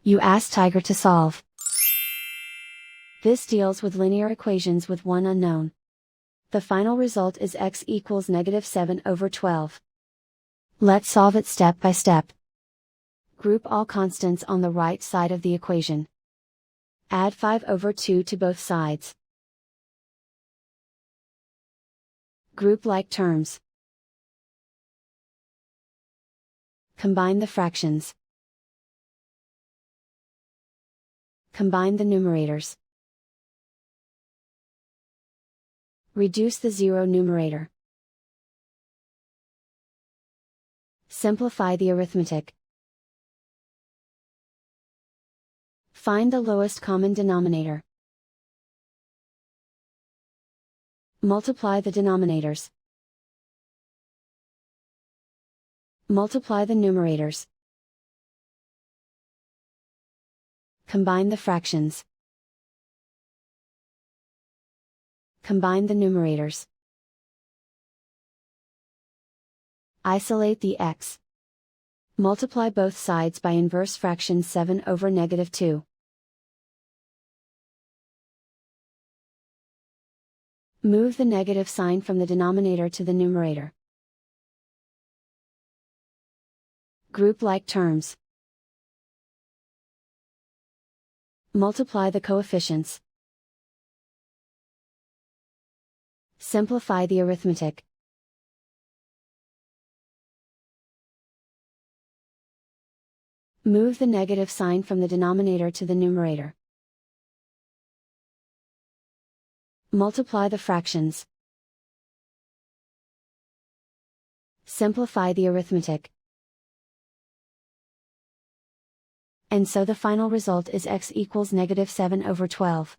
You ask Tiger to solve. This deals with linear equations with one unknown. The final result is x equals -7/12. Let's solve it step by step. Group all constants on the right side of the equation. Add 5/2 to both sides. Group like terms. Combine the fractions. Combine the numerators. Reduce the zero numerator. Simplify the arithmetic. Find the lowest common denominator. Multiply the denominators. Multiply the numerators. Combine the fractions. Combine the numerators. Isolate the x. Multiply both sides by inverse fraction 7/2. Move the negative sign from the denominator to the numerator. Group like terms. Multiply the coefficients. Simplify the arithmetic. Move the negative sign from the denominator to the numerator. Multiply the fractions. Simplify the arithmetic. And so the final result is x equals -7/12.